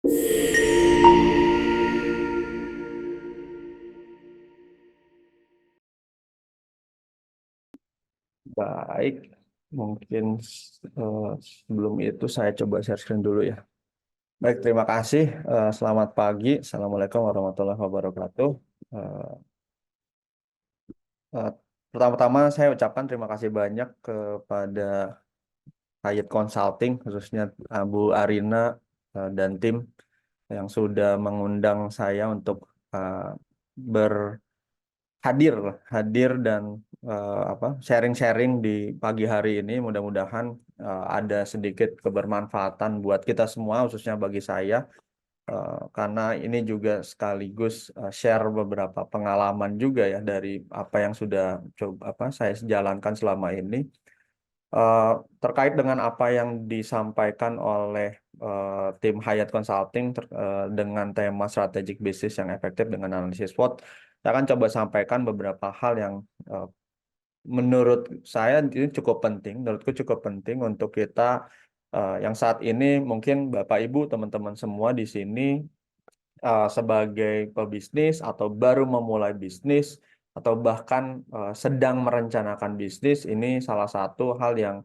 Baik, mungkin sebelum itu saya coba share screen dulu ya. Baik, terima kasih. Selamat pagi. Assalamualaikum warahmatullahi wabarakatuh. Eh, eh, Pertama-tama saya ucapkan terima kasih banyak kepada Hyatt Consulting, khususnya Bu Arina dan tim yang sudah mengundang saya untuk eh, ber hadir hadir dan sharing-sharing di pagi hari ini. Mudah-mudahan ada sedikit kebermanfaatan buat kita semua, khususnya bagi saya, karena ini juga sekaligus share beberapa pengalaman juga ya dari apa yang sudah saya jalankan selama ini. Eh, Terkait dengan apa yang disampaikan oleh tim Hyatt Consulting dengan tema strategic business yang efektif dengan analisis SWOT, saya akan coba sampaikan beberapa hal yang eh, menurut saya ini cukup penting, menurutku cukup penting untuk kita yang saat ini mungkin Bapak Ibu teman-teman semua di sini sebagai pebisnis atau baru memulai bisnis atau bahkan sedang merencanakan bisnis. Ini salah satu hal yang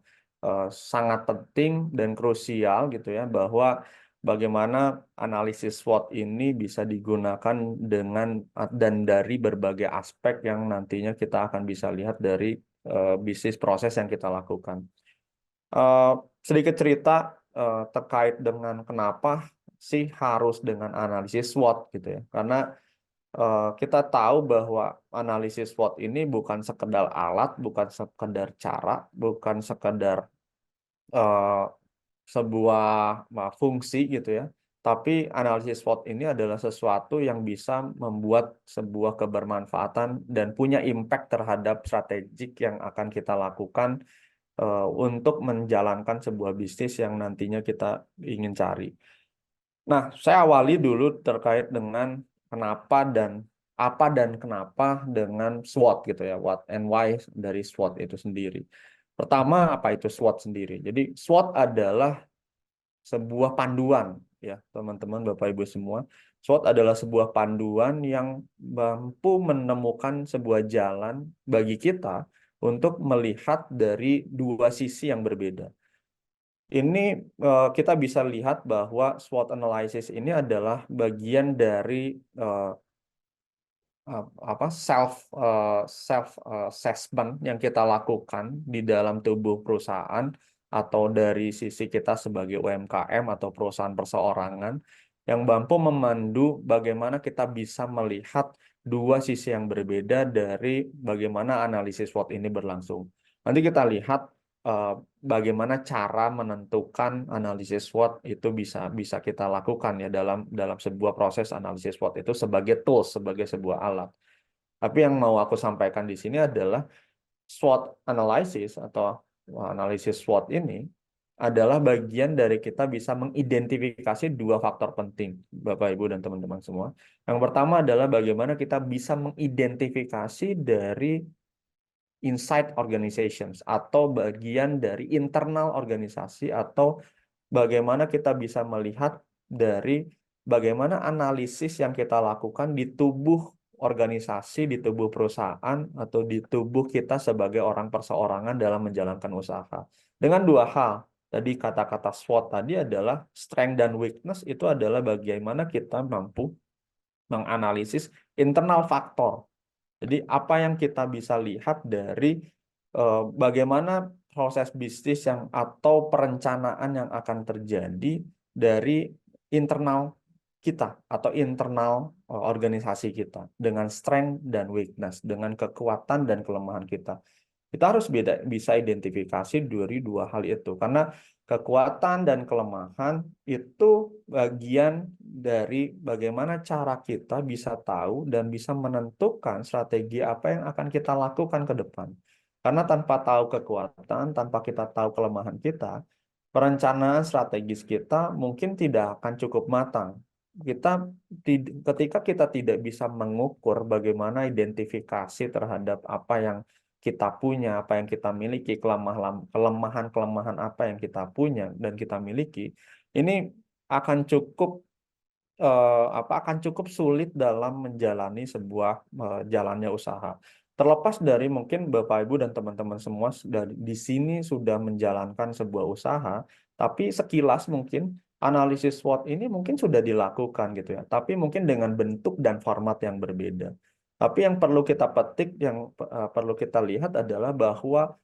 sangat penting dan krusial gitu ya, bahwa bagaimana analisis SWOT ini bisa digunakan dengan dan dari berbagai aspek yang nantinya kita akan bisa lihat dari bisnis proses yang kita lakukan. Eh, Sedikit cerita terkait dengan kenapa sih harus dengan analisis SWOT gitu ya. Karena kita tahu bahwa analisis SWOT ini bukan sekedar alat, bukan sekedar cara, bukan sekedar eh, sebuah fungsi gitu ya. Tapi analisis SWOT ini adalah sesuatu yang bisa membuat sebuah kebermanfaatan dan punya impact terhadap strategik yang akan kita lakukan untuk menjalankan sebuah bisnis yang nantinya kita ingin cari. Nah, saya awali dulu terkait dengan kenapa dan apa dan kenapa dengan SWOT gitu ya, what and why dari SWOT itu sendiri. Pertama, apa itu SWOT sendiri? Jadi, SWOT adalah sebuah panduan ya, teman-teman, Bapak Ibu semua. SWOT adalah sebuah panduan yang mampu menemukan sebuah jalan bagi kita untuk melihat dari dua sisi yang berbeda. Ini kita bisa lihat bahwa SWOT analysis ini adalah bagian dari eh, self assessment yang kita lakukan di dalam tubuh perusahaan atau dari sisi kita sebagai UMKM atau perusahaan perseorangan yang mampu memandu bagaimana kita bisa melihat dua sisi yang berbeda dari bagaimana analisis SWOT ini berlangsung. Nanti kita lihat eh, bagaimana cara menentukan analisis SWOT itu bisa bisa kita lakukan ya dalam dalam sebuah proses analisis SWOT itu sebagai tools, sebagai sebuah alat. Tapi yang mau aku sampaikan di sini adalah SWOT analysis atau analisis SWOT ini adalah bagian dari kita bisa mengidentifikasi dua faktor penting, Bapak Ibu dan teman-teman semua. Yang pertama adalah bagaimana kita bisa mengidentifikasi dari inside organizations atau bagian dari internal organisasi, atau bagaimana kita bisa melihat dari bagaimana analisis yang kita lakukan di tubuh organisasi, di tubuh perusahaan, atau di tubuh kita sebagai orang perseorangan dalam menjalankan usaha. Dengan dua hal, tadi kata-kata SWOT tadi adalah strength dan weakness, itu adalah bagaimana kita mampu menganalisis internal faktor. Jadi apa yang kita bisa lihat dari bagaimana proses bisnis yang atau perencanaan yang akan terjadi dari internal kita atau internal organisasi kita dengan strength dan weakness, dengan kekuatan dan kelemahan kita. Kita harus bisa identifikasi dari dua hal itu, karena kekuatan dan kelemahan itu bagian dari bagaimana cara kita bisa tahu dan bisa menentukan strategi apa yang akan kita lakukan ke depan. Karena tanpa tahu kekuatan, tanpa kita tahu kelemahan kita, perencanaan strategis kita mungkin tidak akan cukup matang. Kita ketika kita tidak bisa mengukur bagaimana identifikasi terhadap apa yang kita punya, apa yang kita miliki, kelemahan-kelemahan apa yang kita punya dan kita miliki, ini akan cukup akan cukup sulit dalam menjalani sebuah jalannya usaha. Terlepas dari mungkin Bapak Ibu dan teman-teman semua dari di sini sudah menjalankan sebuah usaha, tapi sekilas mungkin analisis SWOT ini mungkin sudah dilakukan gitu ya, tapi mungkin dengan bentuk dan format yang berbeda. Tapi yang perlu kita petik, yang perlu kita lihat adalah bahwa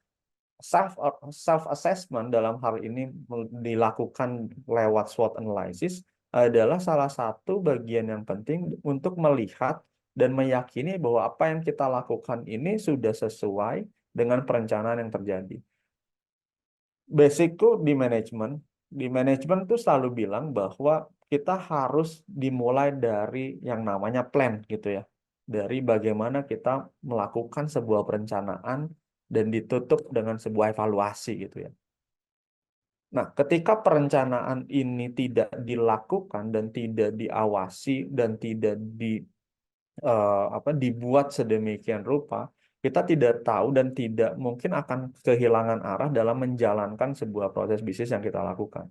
self self assessment dalam hal ini dilakukan lewat SWOT analysis adalah salah satu bagian yang penting untuk melihat dan meyakini bahwa apa yang kita lakukan ini sudah sesuai dengan perencanaan yang terjadi. Basicku di manajemen tuh selalu bilang bahwa kita harus dimulai dari yang namanya plan gitu ya. Dari bagaimana kita melakukan sebuah perencanaan dan ditutup dengan sebuah evaluasi gitu ya. Nah, ketika perencanaan ini tidak dilakukan dan tidak diawasi dan tidak dibuat sedemikian rupa, kita tidak tahu dan tidak mungkin akan kehilangan arah dalam menjalankan sebuah proses bisnis yang kita lakukan.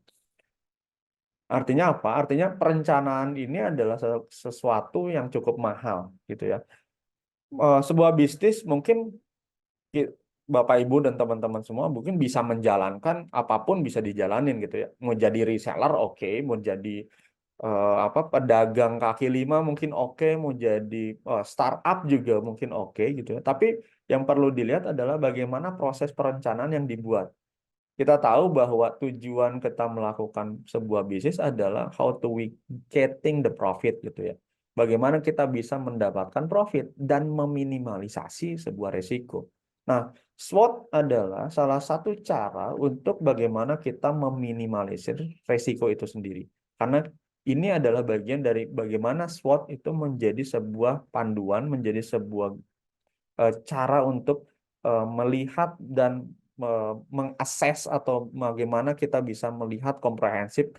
Artinya apa? Artinya perencanaan ini adalah sesuatu yang cukup mahal gitu ya. Sebuah bisnis mungkin ki- Bapak Ibu dan teman-teman semua mungkin bisa menjalankan apapun bisa dijalanin gitu ya. Mau jadi reseller oke, mau jadi pedagang kaki lima mungkin oke, mau jadi startup juga mungkin oke gitu ya. Tapi yang perlu dilihat adalah bagaimana proses perencanaan yang dibuat. Kita tahu bahwa tujuan kita melakukan sebuah bisnis adalah how to we getting the profit gitu ya. Bagaimana kita bisa mendapatkan profit dan meminimalisasi sebuah resiko. Nah, SWOT adalah salah satu cara untuk bagaimana kita meminimalisir resiko itu sendiri. Karena ini adalah bagian dari bagaimana SWOT itu menjadi sebuah panduan, menjadi sebuah cara untuk melihat dan mengakses atau bagaimana kita bisa melihat komprehensif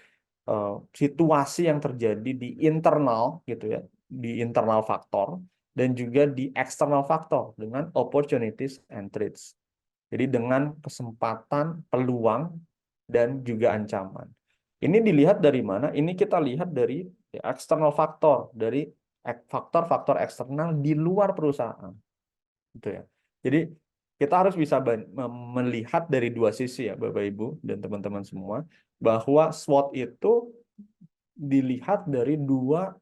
situasi yang terjadi di internal gitu ya, di internal faktor dan juga di eksternal faktor dengan opportunities and threats. Jadi dengan kesempatan, peluang dan juga ancaman. Ini dilihat dari mana? Ini kita lihat dari eksternal faktor, dari faktor-faktor eksternal di luar perusahaan gitu ya. Jadi kita harus bisa melihat dari dua sisi ya Bapak Ibu dan teman-teman semua bahwa SWOT itu dilihat dari dua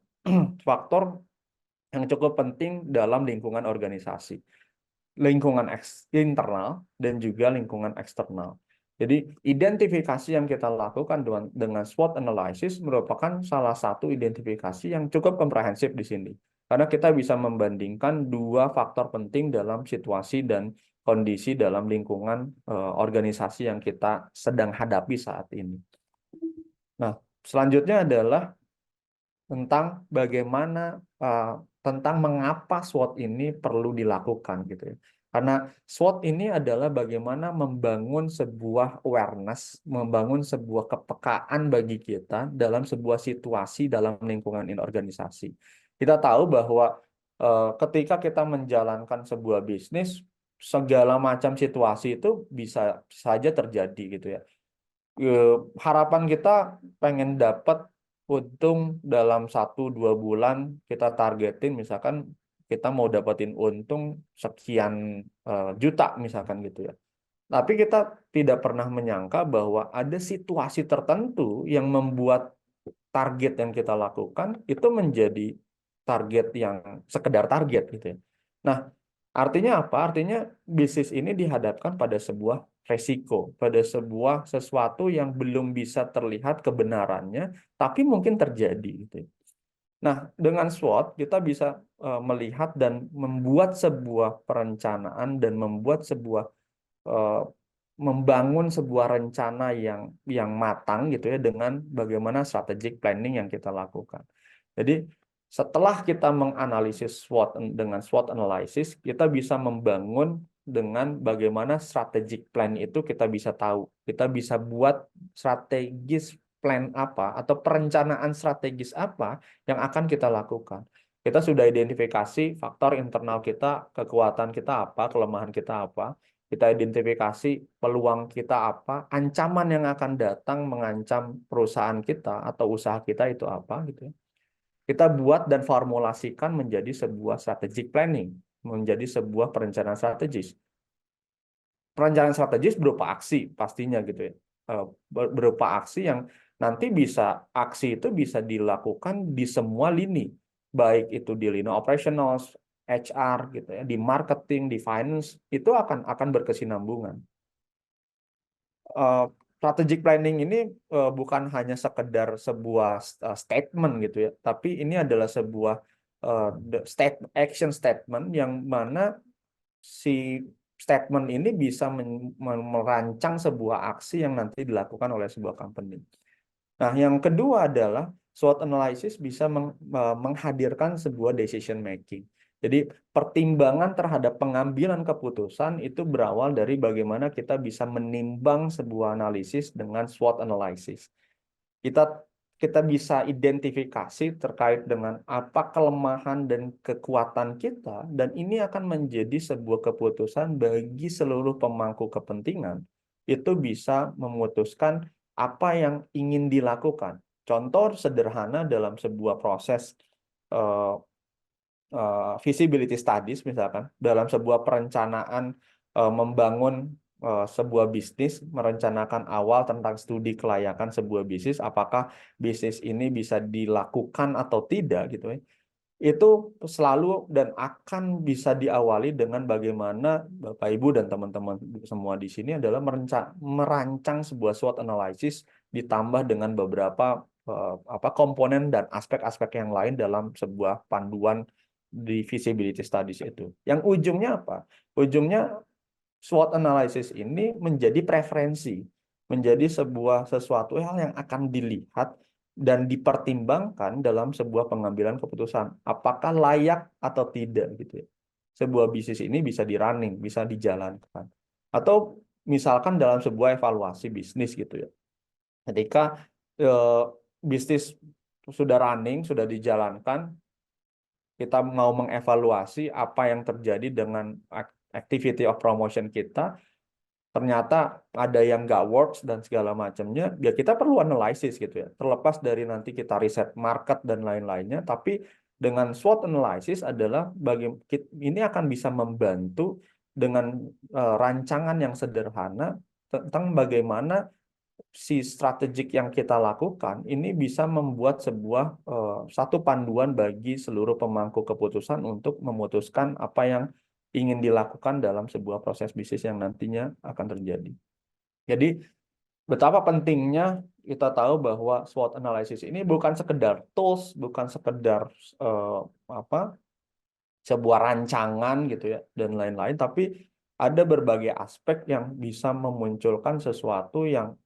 faktor yang cukup penting dalam lingkungan organisasi. Lingkungan internal dan juga lingkungan eksternal. Jadi identifikasi yang kita lakukan dengan SWOT analysis merupakan salah satu identifikasi yang cukup komprehensif di sini. Karena kita bisa membandingkan dua faktor penting dalam situasi dan kondisi dalam lingkungan organisasi yang kita sedang hadapi saat ini. Nah, selanjutnya adalah tentang bagaimana tentang mengapa SWOT ini perlu dilakukan gitu ya. Karena SWOT ini adalah bagaimana membangun sebuah awareness, membangun sebuah kepekaan bagi kita dalam sebuah situasi dalam lingkungan organisasi. Kita tahu bahwa ketika kita menjalankan sebuah bisnis, segala macam situasi itu bisa saja terjadi gitu ya. Harapan kita pengen dapat untung dalam 1-2 bulan, kita targetin misalkan kita mau dapetin untung sekian juta misalkan gitu ya. Tapi kita tidak pernah menyangka bahwa ada situasi tertentu yang membuat target yang kita lakukan itu menjadi target yang sekedar target gitu ya. Nah, artinya apa? Artinya bisnis ini dihadapkan pada sebuah resiko, pada sebuah sesuatu yang belum bisa terlihat kebenarannya, tapi mungkin terjadi gitu ya. Nah, dengan SWOT kita bisa melihat dan membuat sebuah perencanaan dan membuat sebuah eh, membangun sebuah rencana yang matang gitu ya dengan bagaimana strategic planning yang kita lakukan. Jadi setelah kita menganalisis SWOT dengan SWOT analysis, kita bisa membangun dengan bagaimana strategic plan itu kita bisa tahu. Kita bisa buat strategis plan apa atau perencanaan strategis apa yang akan kita lakukan. Kita sudah identifikasi faktor internal kita, kekuatan kita apa, kelemahan kita apa. Kita identifikasi peluang kita apa, ancaman yang akan datang mengancam perusahaan kita atau usaha kita itu apa gitu ya. Kita buat dan formulasikan menjadi sebuah strategic planning, menjadi sebuah perencanaan strategis. Perencanaan strategis berupa aksi pastinya gitu ya. Berupa aksi yang nanti aksi itu bisa dilakukan di semua lini, baik itu di lini operational, HR gitu ya, di marketing, di finance, itu akan berkesinambungan. uh, Strategic planning ini bukan hanya sekedar sebuah statement gitu ya, tapi ini adalah sebuah action statement yang mana si statement ini bisa merancang sebuah aksi yang nanti dilakukan oleh sebuah company. Nah, yang kedua adalah SWOT analysis bisa menghadirkan sebuah decision making. Jadi pertimbangan terhadap pengambilan keputusan itu berawal dari bagaimana kita bisa menimbang sebuah analisis dengan SWOT analysis. Kita kita bisa identifikasi terkait dengan apa kelemahan dan kekuatan kita, dan ini akan menjadi sebuah keputusan bagi seluruh pemangku kepentingan. Itu bisa memutuskan apa yang ingin dilakukan. Contoh sederhana dalam sebuah proses eh, feasibility studies, misalkan dalam sebuah perencanaan membangun sebuah bisnis, merencanakan awal tentang studi kelayakan sebuah bisnis, apakah bisnis ini bisa dilakukan atau tidak gitu ya. Itu selalu dan akan bisa diawali dengan bagaimana Bapak Ibu dan teman-teman semua di sini adalah merancang sebuah SWOT analysis ditambah dengan beberapa komponen dan aspek-aspek yang lain dalam sebuah panduan di feasibility studies itu. Yang ujungnya apa? Ujungnya SWOT analysis ini menjadi preferensi, menjadi sebuah sesuatu hal yang akan dilihat dan dipertimbangkan dalam sebuah pengambilan keputusan. Apakah layak atau tidak gitu ya. Sebuah bisnis ini bisa di-running, bisa dijalankan. Atau misalkan dalam sebuah evaluasi bisnis gitu ya. Ketika eh, bisnis sudah running, sudah dijalankan, kita mau mengevaluasi apa yang terjadi dengan activity of promotion kita, ternyata ada yang nggak works dan segala macamnya, ya kita perlu analisis gitu ya. Terlepas dari nanti kita riset market dan lain-lainnya, tapi dengan SWOT analysis adalah ini akan bisa membantu dengan rancangan yang sederhana tentang bagaimana si strategik yang kita lakukan ini bisa membuat sebuah satu panduan bagi seluruh pemangku keputusan untuk memutuskan apa yang ingin dilakukan dalam sebuah proses bisnis yang nantinya akan terjadi. Jadi betapa pentingnya kita tahu bahwa SWOT analysis ini bukan sekedar tools, bukan sekedar eh, apa sebuah rancangan gitu ya dan lain-lain, tapi ada berbagai aspek yang bisa memunculkan sesuatu yang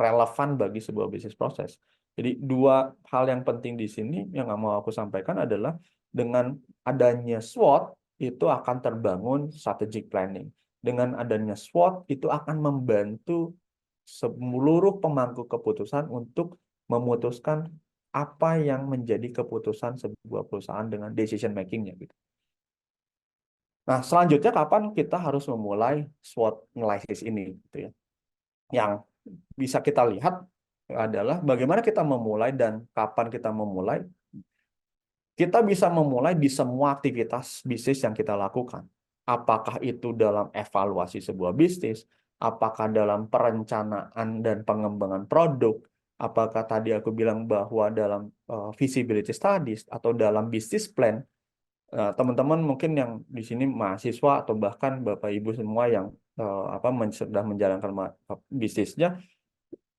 relevan bagi sebuah bisnis proses. Jadi dua hal yang penting di sini yang mau aku sampaikan adalah dengan adanya SWOT itu akan terbangun strategic planning. Dengan adanya SWOT itu akan membantu seluruh pemangku keputusan untuk memutuskan apa yang menjadi keputusan sebuah perusahaan dengan decision making-nya gitu. Nah, selanjutnya kapan kita harus memulai SWOT analysis ini gitu ya. Yang bisa kita lihat adalah bagaimana kita memulai dan kapan kita memulai. Kita bisa memulai di semua aktivitas bisnis yang kita lakukan. Apakah itu dalam evaluasi sebuah bisnis, apakah dalam perencanaan dan pengembangan produk, apakah tadi aku bilang bahwa dalam feasibility studies atau dalam business plan. Teman-teman mungkin yang di sini mahasiswa atau bahkan Bapak Ibu semua yang sudah menjalankan bisnisnya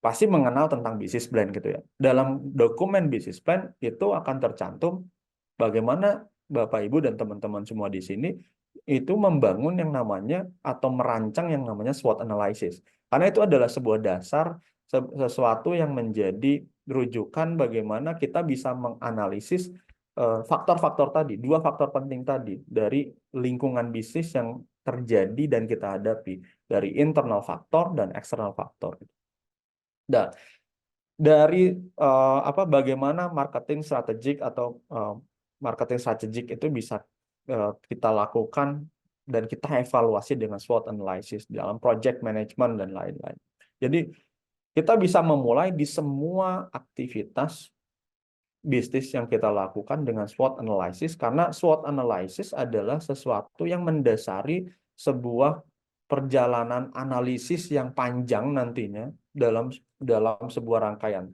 pasti mengenal tentang bisnis plan gitu ya. Dalam dokumen bisnis plan itu akan tercantum bagaimana Bapak Ibu dan teman-teman semua di sini itu membangun yang namanya atau merancang yang namanya SWOT analysis. Karena itu adalah sebuah dasar sesuatu yang menjadi rujukan bagaimana kita bisa menganalisis faktor-faktor tadi, dua faktor penting tadi dari lingkungan bisnis yang terjadi dan kita hadapi, dari internal faktor dan eksternal faktor. Nah, dari bagaimana marketing strategik atau marketing strategik itu bisa kita lakukan dan kita evaluasi dengan SWOT analysis dalam project management dan lain-lain. Jadi kita bisa memulai di semua aktivitas bisnis yang kita lakukan dengan SWOT analysis, karena SWOT analysis adalah sesuatu yang mendasari sebuah perjalanan analisis yang panjang nantinya dalam dalam sebuah rangkaian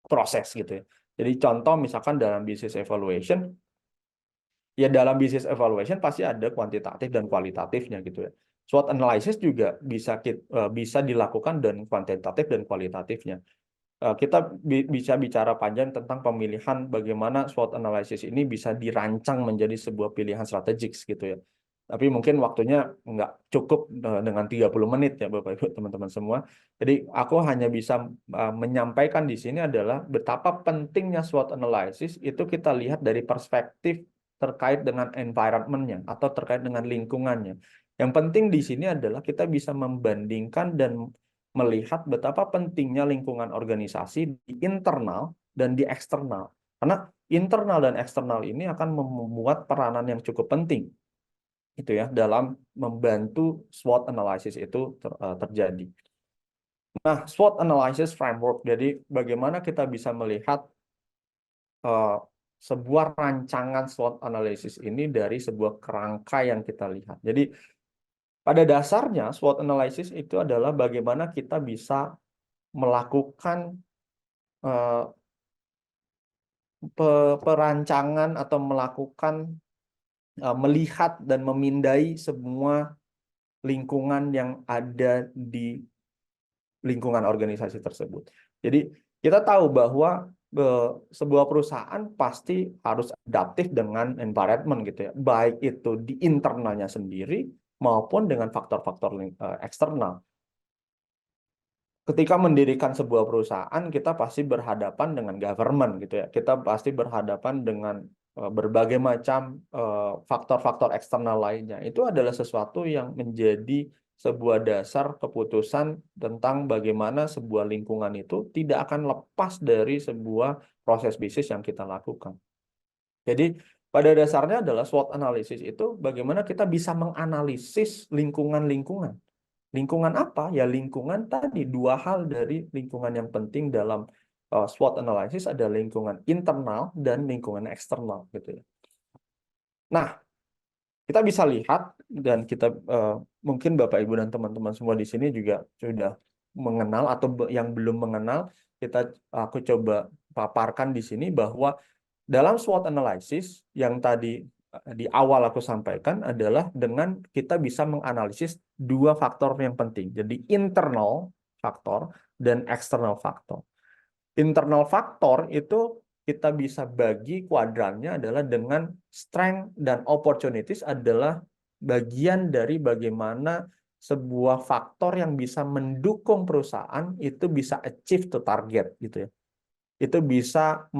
proses gitu ya. Jadi contoh misalkan dalam business evaluation, ya dalam business evaluation pasti ada kuantitatif dan kualitatifnya gitu ya. SWOT analysis juga bisa dilakukan dan kuantitatif dan kualitatifnya. Kita bisa bicara panjang tentang pemilihan bagaimana SWOT analysis ini bisa dirancang menjadi sebuah pilihan strategis gitu ya. Tapi mungkin waktunya nggak cukup dengan 30 menit ya Bapak Ibu teman-teman semua. Jadi aku hanya bisa menyampaikan di sini adalah betapa pentingnya SWOT analysis itu kita lihat dari perspektif terkait dengan environment-nya atau terkait dengan lingkungannya. Yang penting di sini adalah kita bisa membandingkan dan melihat betapa pentingnya lingkungan organisasi di internal dan di eksternal. Karena internal dan eksternal ini akan memuat peranan yang cukup penting itu ya dalam membantu SWOT analysis itu terjadi. Nah, SWOT analysis framework. Jadi bagaimana kita bisa melihat sebuah rancangan SWOT analysis ini dari sebuah kerangka yang kita lihat. Jadi pada dasarnya SWOT analysis itu adalah bagaimana kita bisa melakukan perancangan atau melakukan melihat dan memindai semua lingkungan yang ada di lingkungan organisasi tersebut. Jadi kita tahu bahwa sebuah perusahaan pasti harus adaptif dengan environment gitu ya, baik itu di internalnya sendiri maupun dengan faktor-faktor eksternal. Ketika mendirikan sebuah perusahaan, kita pasti berhadapan dengan government gitu ya. Kita pasti berhadapan dengan berbagai macam faktor-faktor eksternal lainnya. Itu adalah sesuatu yang menjadi sebuah dasar keputusan tentang bagaimana sebuah lingkungan itu tidak akan lepas dari sebuah proses bisnis yang kita lakukan. Jadi pada dasarnya adalah SWOT analysis itu bagaimana kita bisa menganalisis lingkungan-lingkungan. Lingkungan apa? Ya lingkungan tadi, dua hal dari lingkungan yang penting dalam SWOT analysis ada lingkungan internal dan lingkungan eksternal gitu ya. Nah, kita bisa lihat dan kita mungkin Bapak Ibu dan teman-teman semua di sini juga sudah mengenal atau yang belum mengenal, aku coba paparkan di sini bahwa dalam SWOT analysis yang tadi di awal aku sampaikan adalah dengan kita bisa menganalisis dua faktor yang penting. Jadi internal faktor dan external faktor. Internal faktor itu kita bisa bagi kuadrannya adalah dengan strength dan opportunities adalah bagian dari bagaimana sebuah faktor yang bisa mendukung perusahaan itu bisa achieve to target gitu ya. Itu bisa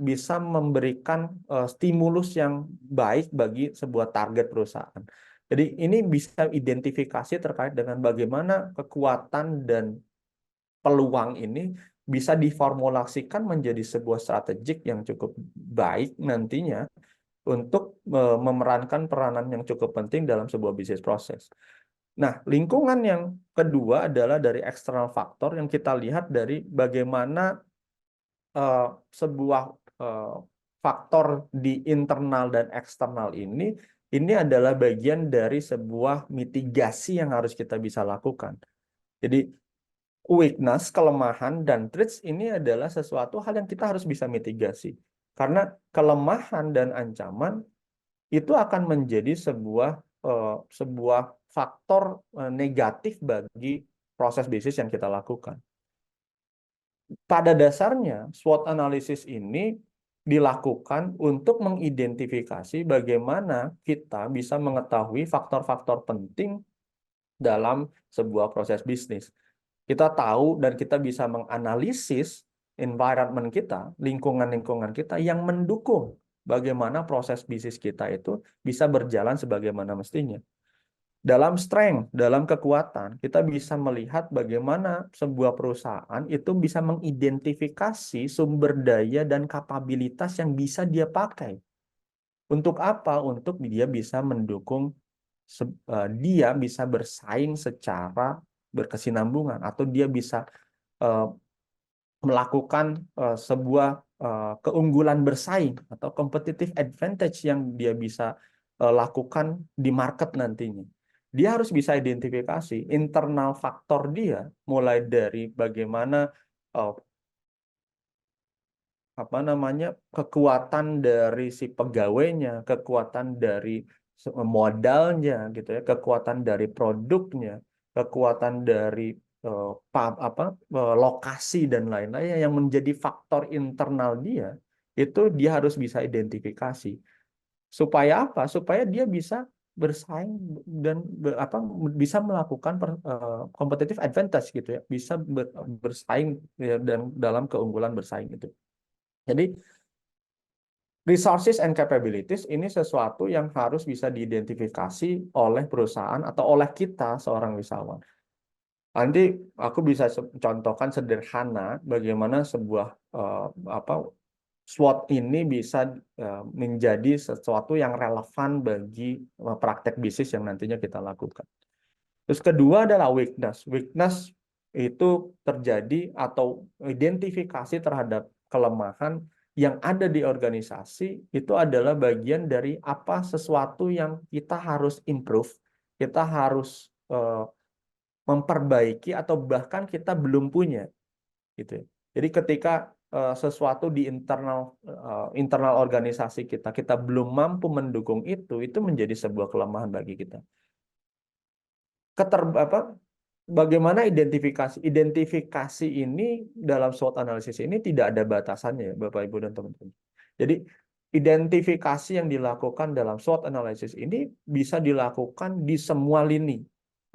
bisa memberikan stimulus yang baik bagi sebuah target perusahaan. Jadi ini bisa identifikasi terkait dengan bagaimana kekuatan dan peluang ini bisa diformulasikan menjadi sebuah strategik yang cukup baik nantinya untuk memerankan peranan yang cukup penting dalam sebuah bisnis proses. Nah, lingkungan yang kedua adalah dari eksternal faktor yang kita lihat dari bagaimana sebuah faktor di internal dan eksternal ini adalah bagian dari sebuah mitigasi yang harus kita bisa lakukan. Jadi weakness, kelemahan, dan traits ini adalah sesuatu hal yang kita harus bisa mitigasi. Karena kelemahan dan ancaman itu akan menjadi sebuah faktor negatif bagi proses bisnis yang kita lakukan. Pada dasarnya, SWOT analysis ini dilakukan untuk mengidentifikasi bagaimana kita bisa mengetahui faktor-faktor penting dalam sebuah proses bisnis. Kita tahu dan kita bisa menganalisis environment kita, lingkungan-lingkungan kita yang mendukung bagaimana proses bisnis kita itu bisa berjalan sebagaimana mestinya. Dalam strength, dalam kekuatan, kita bisa melihat bagaimana sebuah perusahaan itu bisa mengidentifikasi sumber daya dan kapabilitas yang bisa dia pakai. Untuk apa? Untuk dia bisa mendukung, dia bisa bersaing secara berkesinambungan, atau dia bisa melakukan sebuah keunggulan bersaing atau competitive advantage yang dia bisa lakukan di market nantinya. Dia harus bisa identifikasi internal faktor dia, mulai dari bagaimana eh, apa namanya kekuatan dari si pegawainya, kekuatan dari modalnya gitu ya, kekuatan dari produknya, kekuatan dari lokasi dan lain-lain yang menjadi faktor internal dia, itu dia harus bisa identifikasi. Supaya apa? Supaya dia bisa bersaing dan bisa melakukan competitive advantage gitu ya, bisa bersaing ya, dan dalam keunggulan bersaing itu. Jadi resources and capabilities ini sesuatu yang harus bisa diidentifikasi oleh perusahaan atau oleh kita seorang wisatawan. Nanti aku bisa contohkan sederhana bagaimana sebuah SWOT ini bisa menjadi sesuatu yang relevan bagi praktek bisnis yang nantinya kita lakukan. Terus kedua adalah weakness. Weakness itu terjadi atau identifikasi terhadap kelemahan yang ada di organisasi itu adalah bagian dari apa sesuatu yang kita harus improve, kita harus memperbaiki atau bahkan kita belum punya, gitu. Jadi ketika sesuatu di internal organisasi kita belum mampu mendukung itu menjadi sebuah kelemahan bagi kita. Bagaimana identifikasi ini dalam SWOT analisis ini tidak ada batasannya ya, Bapak Ibu dan teman-teman. Jadi identifikasi yang dilakukan dalam SWOT analisis ini bisa dilakukan di semua lini.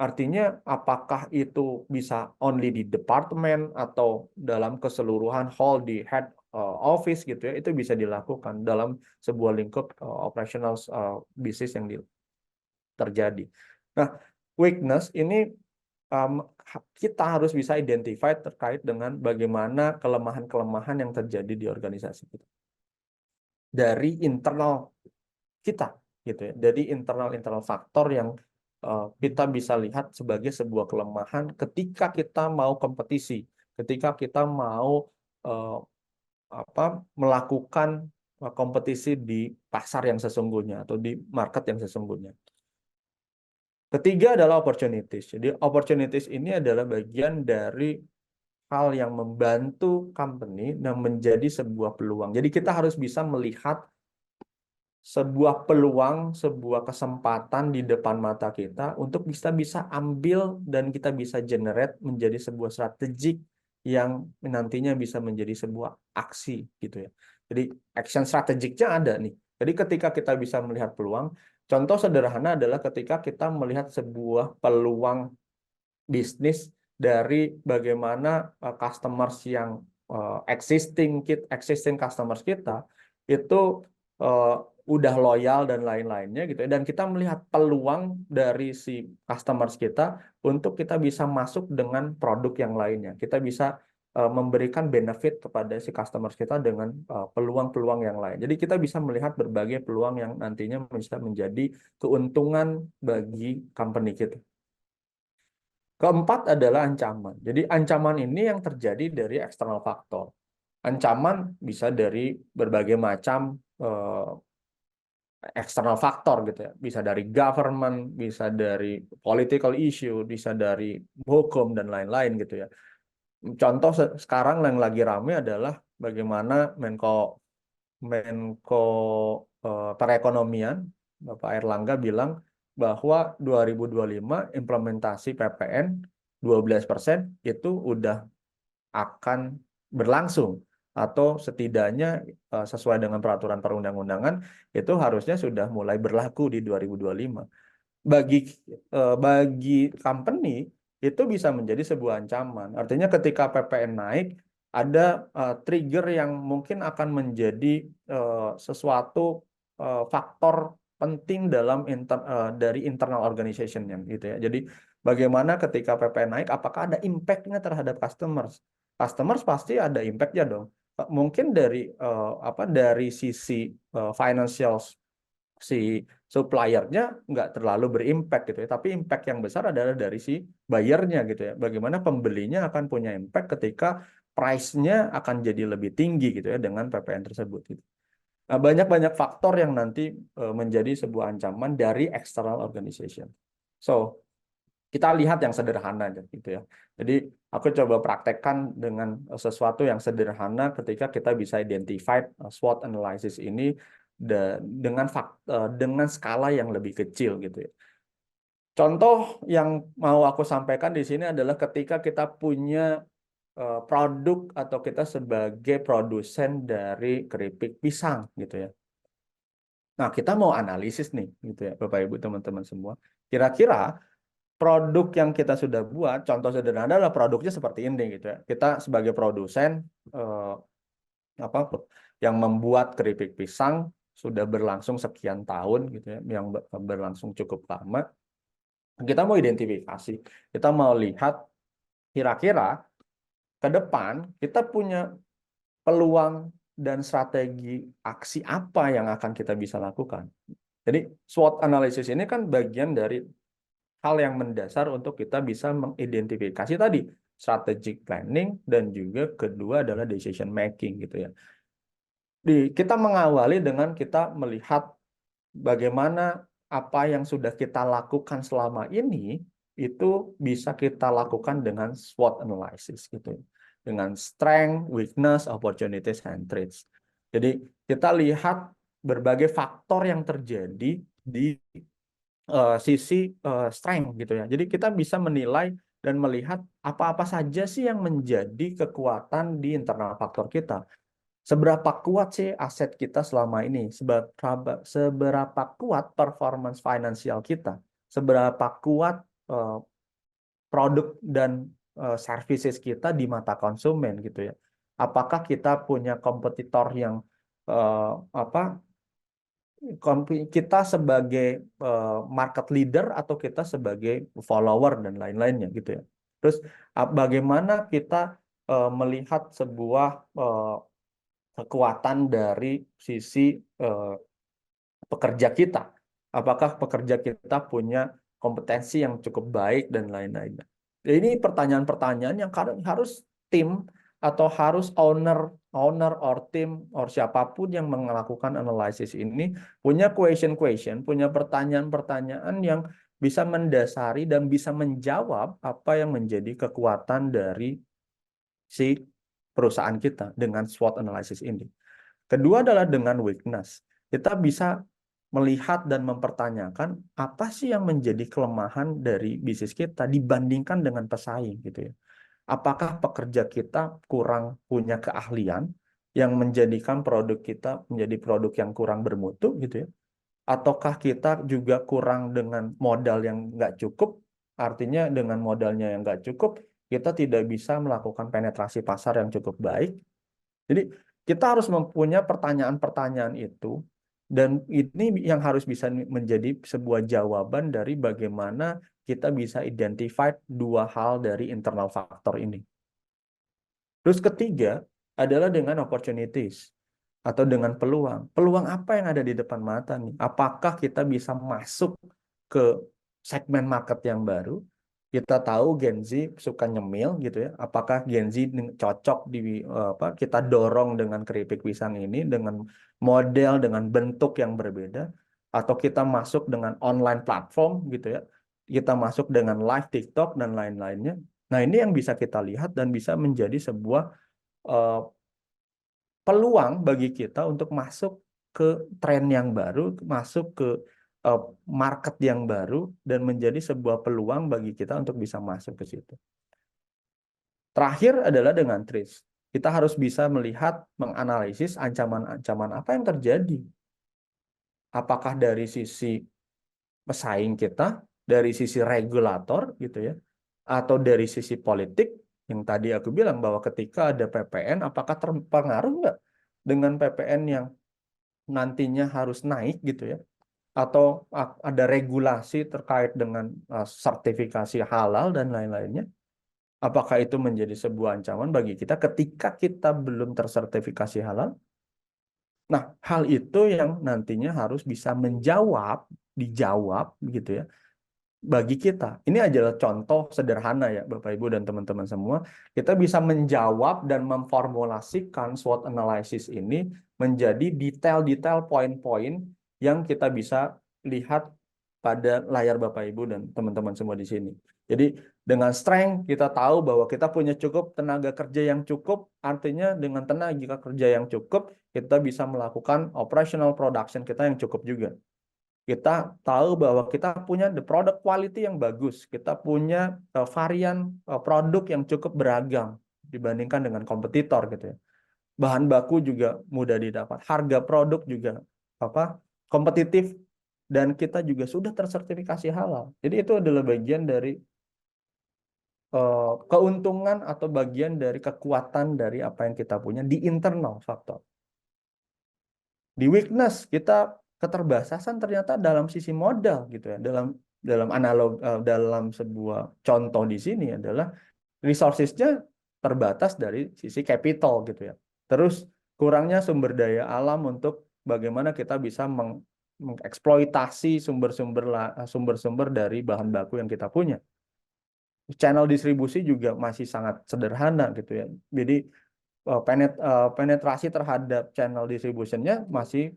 Artinya apakah itu bisa only di departemen atau dalam keseluruhan whole di head office gitu ya, itu bisa dilakukan dalam sebuah lingkup operational bisnis yang terjadi. Nah, weakness ini kita harus bisa identify terkait dengan bagaimana kelemahan-kelemahan yang terjadi di organisasi kita dari internal kita, gitu ya, dari internal faktor yang kita bisa lihat sebagai sebuah kelemahan ketika kita mau kompetisi, ketika kita mau melakukan kompetisi di pasar yang sesungguhnya atau di market yang sesungguhnya. Ketiga adalah opportunities. Jadi opportunities ini adalah bagian dari hal yang membantu company dan menjadi sebuah peluang. Jadi kita harus bisa melihat sebuah peluang, sebuah kesempatan di depan mata kita untuk bisa ambil dan kita bisa generate menjadi sebuah strategik yang nantinya bisa menjadi sebuah aksi gitu ya. Jadi action strategiknya ada nih. Jadi ketika kita bisa melihat peluang, contoh sederhana adalah ketika kita melihat sebuah peluang bisnis dari bagaimana customers yang existing customers kita itu udah loyal dan lain-lainnya gitu ya. Dan kita melihat peluang dari si customers kita untuk kita bisa masuk dengan produk yang lainnya. Kita bisa memberikan benefit kepada si customers kita dengan peluang-peluang yang lain. Jadi kita bisa melihat berbagai peluang yang nantinya bisa menjadi keuntungan bagi company kita. Keempat adalah ancaman. Jadi ancaman ini yang terjadi dari eksternal faktor. Ancaman bisa dari berbagai macam eksternal faktor gitu ya. Bisa dari government, bisa dari political issue, bisa dari hukum dan lain-lain gitu ya. Contoh sekarang yang lagi ramai adalah bagaimana Menko Perekonomian Bapak Airlangga bilang bahwa 2025 implementasi PPN 12% itu udah akan berlangsung atau setidaknya sesuai dengan peraturan perundang-undangan itu harusnya sudah mulai berlaku di 2025. Bagi company itu bisa menjadi sebuah ancaman. Artinya ketika PPN naik ada trigger yang mungkin akan menjadi sesuatu faktor penting dalam dari internal organization yang gitu ya. Jadi bagaimana ketika PPN naik, apakah ada impact-nya terhadap customers? Customers pasti ada impact-nya dong. Mungkin dari sisi financial si suppliernya nggak terlalu berimpact gitu ya, tapi impact yang besar adalah dari si buyernya gitu ya. Bagaimana pembelinya akan punya impact ketika price-nya akan jadi lebih tinggi gitu ya dengan PPN tersebut gitu. Nah, banyak faktor yang nanti menjadi sebuah ancaman dari external organization. So, kita lihat yang sederhana aja gitu ya. Jadi aku coba praktekkan dengan sesuatu yang sederhana ketika kita bisa identify SWOT analysis ini dengan skala yang lebih kecil gitu ya. Contoh yang mau aku sampaikan di sini adalah ketika kita punya produk atau kita sebagai produsen dari keripik pisang gitu ya. Nah, kita mau analisis nih gitu ya, Bapak Ibu teman-teman semua. Kira-kira produk yang kita sudah buat, contoh sederhana adalah produknya seperti ini gitu ya. Kita sebagai produsen apa yang membuat keripik pisang sudah berlangsung sekian tahun gitu ya, yang berlangsung cukup lama. Kita mau identifikasi, kita mau lihat kira-kira ke depan kita punya peluang dan strategi aksi apa yang akan kita bisa lakukan. Jadi SWOT analysis ini kan bagian dari hal yang mendasar untuk kita bisa mengidentifikasi tadi strategic planning dan juga kedua adalah decision making gitu ya. Kita mengawali dengan kita melihat bagaimana apa yang sudah kita lakukan selama ini itu bisa kita lakukan dengan SWOT analysis gitu ya. Dengan strength, weakness, opportunities, and threats. Jadi kita lihat berbagai faktor yang terjadi di sisi strength gitu ya. Jadi kita bisa menilai dan melihat apa-apa saja sih yang menjadi kekuatan di internal faktor kita. Seberapa kuat sih aset kita selama ini? Seberapa kuat performance finansial kita? Seberapa kuat produk dan services kita di mata konsumen gitu ya? Apakah kita punya kompetitor yang apa kita sebagai market leader atau kita sebagai follower dan lain-lainnya gitu ya. Terus bagaimana kita melihat sebuah kekuatan dari sisi pekerja kita. Apakah pekerja kita punya kompetensi yang cukup baik dan lain-lainnya. Ini pertanyaan-pertanyaan yang harus tim atau harus owner or tim or siapapun yang melakukan analisis ini punya question, punya pertanyaan-pertanyaan yang bisa mendasari dan bisa menjawab apa yang menjadi kekuatan dari si perusahaan kita dengan SWOT analysis ini. Kedua adalah dengan weakness. Kita bisa melihat dan mempertanyakan apa sih yang menjadi kelemahan dari bisnis kita dibandingkan dengan pesaing gitu ya. Apakah pekerja kita kurang punya keahlian yang menjadikan produk kita menjadi produk yang kurang bermutu gitu ya? Ataukah kita juga kurang dengan modal yang nggak cukup? Artinya dengan modalnya yang nggak cukup, kita tidak bisa melakukan penetrasi pasar yang cukup baik. Jadi kita harus mempunyai pertanyaan-pertanyaan itu dan ini yang harus bisa menjadi sebuah jawaban dari bagaimana kita bisa identify dua hal dari internal faktor ini. Terus ketiga adalah dengan opportunities atau dengan peluang. Peluang apa yang ada di depan mata nih? Apakah kita bisa masuk ke segmen market yang baru? Kita tahu Gen Z suka nyemil gitu ya. Apakah Gen Z cocok kita dorong dengan keripik pisang ini dengan model dengan bentuk yang berbeda atau kita masuk dengan online platform gitu ya. Kita masuk dengan live TikTok dan lain-lainnya. Nah, ini yang bisa kita lihat dan bisa menjadi sebuah peluang bagi kita untuk masuk ke tren yang baru, masuk ke market yang baru, dan menjadi sebuah peluang bagi kita untuk bisa masuk ke situ. Terakhir adalah dengan trace. Kita harus bisa melihat, menganalisis ancaman-ancaman apa yang terjadi. Apakah dari sisi pesaing kita, dari sisi regulator gitu ya, atau dari sisi politik, yang tadi aku bilang bahwa ketika ada PPN, apakah terpengaruh nggak dengan PPN yang nantinya harus naik gitu ya, atau ada regulasi terkait dengan sertifikasi halal dan lain-lainnya, apakah itu menjadi sebuah ancaman bagi kita ketika kita belum tersertifikasi halal? Nah, hal itu yang nantinya harus bisa dijawab gitu ya, bagi kita. Ini adalah contoh sederhana ya Bapak Ibu dan teman-teman semua. Kita bisa menjawab dan memformulasikan SWOT analysis ini menjadi detail-detail poin-poin yang kita bisa lihat pada layar Bapak Ibu dan teman-teman semua di sini. Jadi dengan strength kita tahu bahwa kita punya cukup tenaga kerja yang cukup, artinya dengan tenaga kerja yang cukup kita bisa melakukan operational production kita yang cukup juga. Kita tahu bahwa kita punya the product quality yang bagus, kita punya varian produk yang cukup beragam dibandingkan dengan kompetitor gitu ya. Bahan baku juga mudah didapat, harga produk juga kompetitif, dan kita juga sudah tersertifikasi halal. Jadi itu adalah bagian dari keuntungan atau bagian dari kekuatan dari apa yang kita punya di internal faktor. Di weakness kita keterbatasan ternyata dalam sisi modal gitu ya. Dalam sebuah contoh di sini adalah resources-nya terbatas dari sisi capital gitu ya. Terus kurangnya sumber daya alam untuk bagaimana kita bisa mengeksploitasi sumber-sumber dari bahan baku yang kita punya. Channel distribusi juga masih sangat sederhana gitu ya. Jadi penetrasi terhadap channel distributionnya masih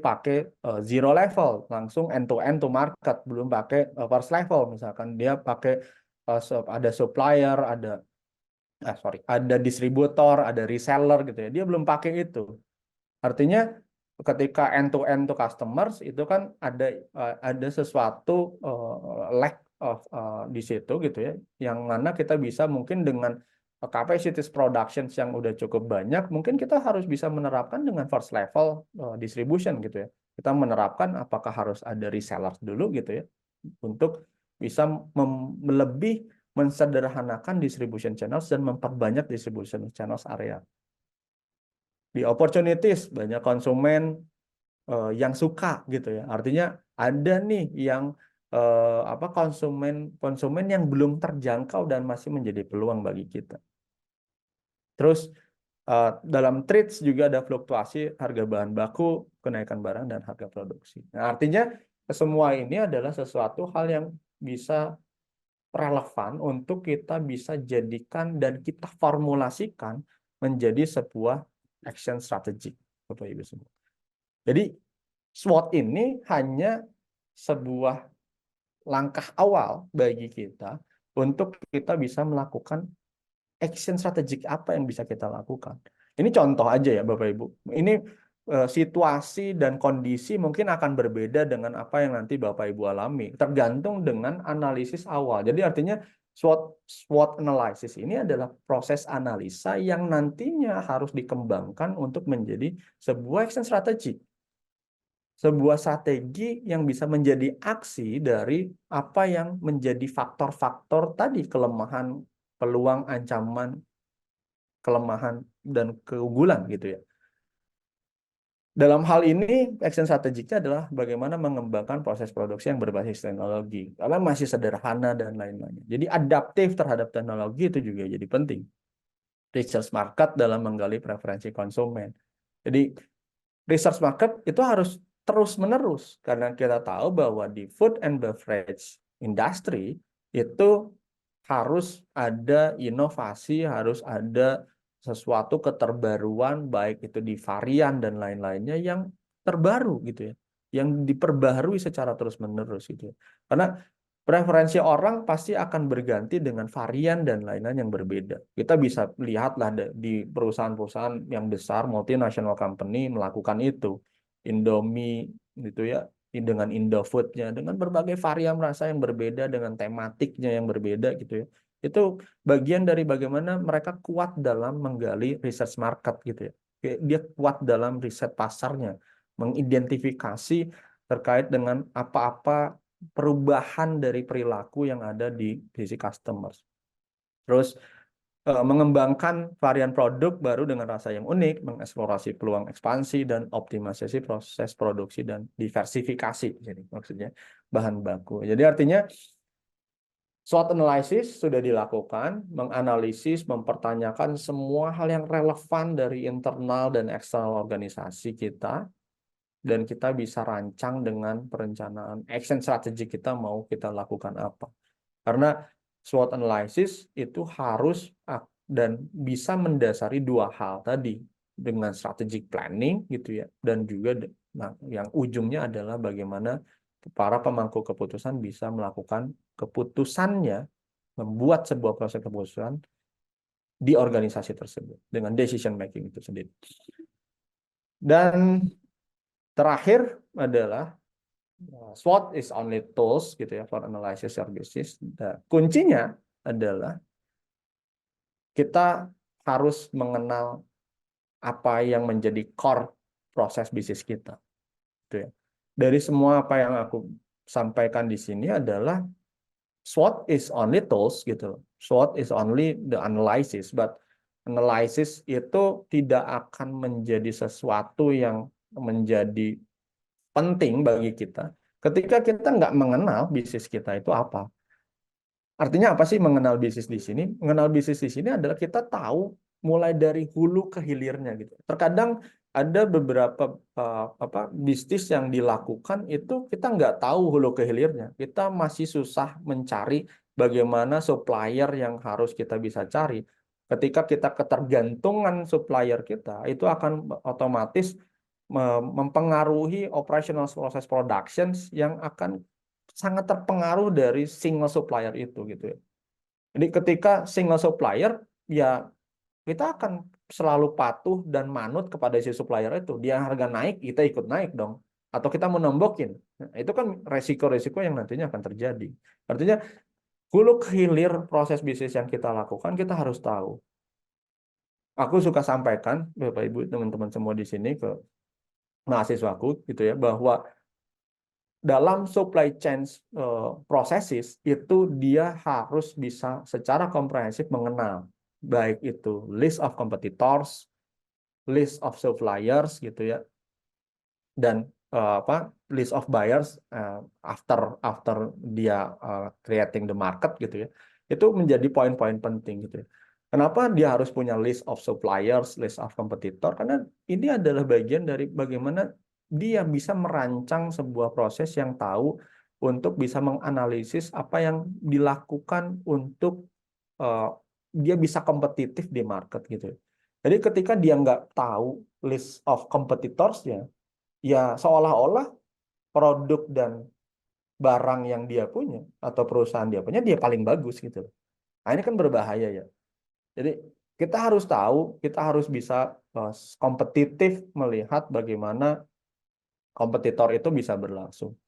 pakai zero level, langsung end to end to market, belum pakai first level. Misalkan dia pakai ada supplier, ada distributor, ada reseller gitu ya. Dia belum pakai itu. Artinya ketika end to end to customers itu kan ada sesuatu lack of di situ gitu ya, yang mana kita bisa mungkin dengan capacities production yang udah cukup banyak, mungkin kita harus bisa menerapkan dengan first level distribution gitu ya. Kita menerapkan apakah harus ada resellers dulu gitu ya, untuk bisa lebih mensederhanakan distribution channels dan memperbanyak distribution channels area. Di opportunities banyak konsumen yang suka gitu ya. Artinya ada nih yang konsumen yang belum terjangkau dan masih menjadi peluang bagi kita. Terus dalam trades juga ada fluktuasi harga bahan baku, kenaikan barang dan harga produksi. Nah, artinya semua ini adalah sesuatu hal yang bisa relevan untuk kita bisa jadikan dan kita formulasikan menjadi sebuah action strategy, Bapak Ibu semua. Jadi SWOT ini hanya sebuah langkah awal bagi kita untuk kita bisa melakukan action strategik apa yang bisa kita lakukan. Ini contoh aja ya Bapak Ibu. Ini situasi dan kondisi mungkin akan berbeda dengan apa yang nanti Bapak Ibu alami, tergantung dengan analisis awal. Jadi artinya SWOT analysis ini adalah proses analisa yang nantinya harus dikembangkan untuk menjadi sebuah action strategy. Sebuah strategi yang bisa menjadi aksi dari apa yang menjadi faktor-faktor tadi, kelemahan, peluang, ancaman, kelemahan, dan keunggulan gitu ya. Dalam hal ini, action strategiknya adalah bagaimana mengembangkan proses produksi yang berbasis teknologi. Karena masih sederhana dan lain-lainnya. Jadi adaptif terhadap teknologi itu juga jadi penting. Research market dalam menggali preferensi konsumen. Jadi research market itu harus terus-menerus. Karena kita tahu bahwa di food and beverage industry itu harus ada inovasi, harus ada sesuatu keterbaruan, baik itu di varian dan lain-lainnya yang terbaru gitu ya, yang diperbaharui secara terus-menerus gitu ya. Karena preferensi orang pasti akan berganti dengan varian dan lain-lain yang berbeda. Kita bisa lihatlah di perusahaan-perusahaan yang besar, multinational company melakukan itu. Indomie gitu ya, dengan Indofood-nya, dengan berbagai varian rasa yang berbeda, dengan tematiknya yang berbeda gitu ya. Itu bagian dari bagaimana mereka kuat dalam menggali research market gitu ya. Dia kuat dalam riset pasarnya, mengidentifikasi terkait dengan apa-apa perubahan dari perilaku yang ada di sisi customers. Terus mengembangkan varian produk baru dengan rasa yang unik, mengeksplorasi peluang ekspansi dan optimalisasi proses produksi dan diversifikasi. Jadi maksudnya bahan baku. Jadi artinya SWOT analysis sudah dilakukan, menganalisis, mempertanyakan semua hal yang relevan dari internal dan eksternal organisasi kita, dan kita bisa rancang dengan perencanaan action strategi kita mau kita lakukan apa. Karena SWOT analysis itu harus dan bisa mendasari dua hal tadi dengan strategic planning gitu ya, dan juga yang ujungnya adalah bagaimana para pemangku keputusan bisa melakukan keputusannya, membuat sebuah proses keputusan di organisasi tersebut dengan decision making itu sendiri. Dan terakhir adalah SWOT is only tools gitu ya for analysis services. Nah, kuncinya adalah kita harus mengenal apa yang menjadi core proses bisnis kita. Gitu ya. Dari semua apa yang aku sampaikan di sini adalah SWOT is only tools gitu. SWOT is only the analysis, but analysis itu tidak akan menjadi sesuatu yang menjadi penting bagi kita ketika kita nggak mengenal bisnis kita itu apa. Artinya apa sih mengenal bisnis di sini? Mengenal bisnis di sini adalah kita tahu mulai dari hulu ke hilirnya gitu. Terkadang ada beberapa bisnis yang dilakukan itu kita nggak tahu hulu ke hilirnya. Kita masih susah mencari bagaimana supplier yang harus kita bisa cari. Ketika kita ketergantungan supplier kita, itu akan otomatis mempengaruhi operational process production yang akan sangat terpengaruh dari single supplier itu gitu ya. Jadi ketika single supplier ya kita akan selalu patuh dan manut kepada si supplier itu. Dia harga naik, kita ikut naik dong. Atau kita menombokin. Nah, itu kan resiko-resiko yang nantinya akan terjadi. Artinya hulu ke hilir proses bisnis yang kita lakukan kita harus tahu. Aku suka sampaikan Bapak Ibu teman-teman semua di sini ke mahasiswaku gitu ya bahwa dalam supply chain processes itu dia harus bisa secara komprehensif mengenal baik itu list of competitors, list of suppliers gitu ya, dan list of buyers after dia creating the market gitu ya. Itu menjadi poin-poin penting gitu ya. Kenapa dia harus punya list of suppliers, list of competitor? Karena ini adalah bagian dari bagaimana dia bisa merancang sebuah proses yang tahu untuk bisa menganalisis apa yang dilakukan untuk dia bisa kompetitif di market gitu. Jadi ketika dia nggak tahu list of competitors-nya, ya seolah-olah produk dan barang yang dia punya atau perusahaan dia punya dia paling bagus gitu. Nah, ini kan berbahaya ya. Jadi kita harus tahu, kita harus bisa kompetitif melihat bagaimana kompetitor itu bisa berlangsung.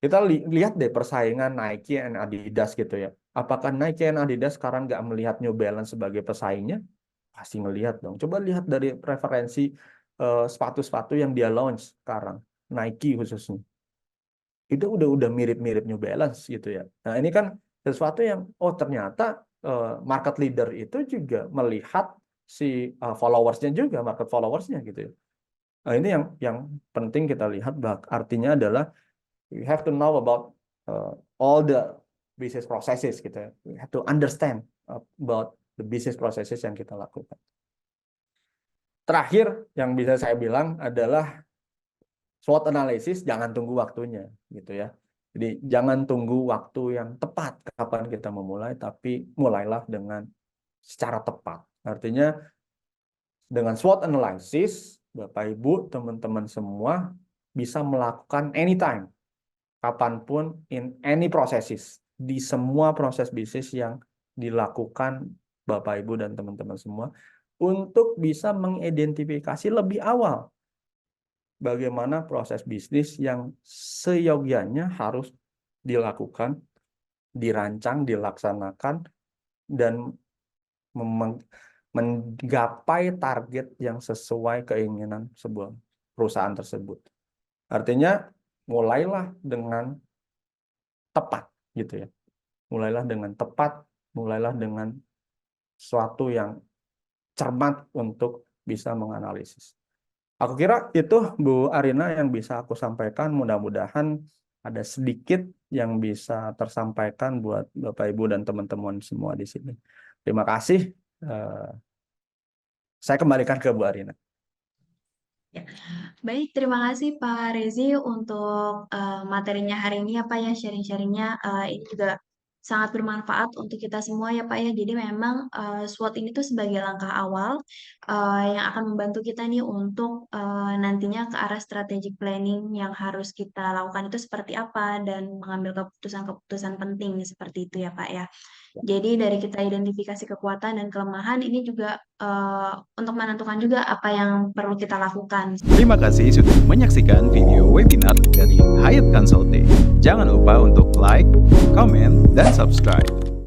Kita lihat deh persaingan Nike dan Adidas gitu ya. Apakah Nike dan Adidas sekarang nggak melihat New Balance sebagai pesaingnya? Pasti ngelihat dong. Coba lihat dari preferensi sepatu-sepatu yang dia launch sekarang, Nike khususnya. Itu udah mirip-mirip New Balance gitu ya. Nah, ini kan sesuatu yang ternyata market leader itu juga melihat si followersnya juga, market followersnya gitu ya. Nah, ini yang penting kita lihat, artinya adalah we have to know about all the business processes gitu ya. We have to understand about the business processes yang kita lakukan. Terakhir yang bisa saya bilang adalah SWOT analysis jangan tunggu waktunya gitu ya. Jadi jangan tunggu waktu yang tepat kapan kita memulai, tapi mulailah dengan secara tepat. Artinya dengan SWOT analysis, Bapak Ibu, teman-teman semua bisa melakukan anytime, kapanpun, in any processes, di semua proses bisnis yang dilakukan Bapak Ibu dan teman-teman semua, untuk bisa mengidentifikasi lebih awal bagaimana proses bisnis yang seyogyanya harus dilakukan, dirancang, dilaksanakan, dan menggapai target yang sesuai keinginan sebuah perusahaan tersebut. Artinya, mulailah dengan tepat, gitu ya. Mulailah dengan tepat, mulailah dengan sesuatu yang cermat untuk bisa menganalisis. Aku kira itu Bu Arina yang bisa aku sampaikan. Mudah-mudahan ada sedikit yang bisa tersampaikan buat Bapak Ibu dan teman-teman semua di sini. Terima kasih. Saya kembalikan ke Bu Arina. Ya. Baik, terima kasih Pak Rezi untuk materinya hari ini ya Pak ya, sharing-sharingnya ini juga sangat bermanfaat untuk kita semua ya Pak ya. Jadi memang SWOT ini tuh sebagai langkah awal yang akan membantu kita nih untuk nantinya ke arah strategic planning yang harus kita lakukan itu seperti apa dan mengambil keputusan-keputusan penting seperti itu ya Pak ya. Jadi dari kita identifikasi kekuatan dan kelemahan ini juga untuk menentukan juga apa yang perlu kita lakukan. Terima kasih sudah menyaksikan video webinar dari Hyatt Consulting. Jangan lupa untuk like, comment, dan subscribe.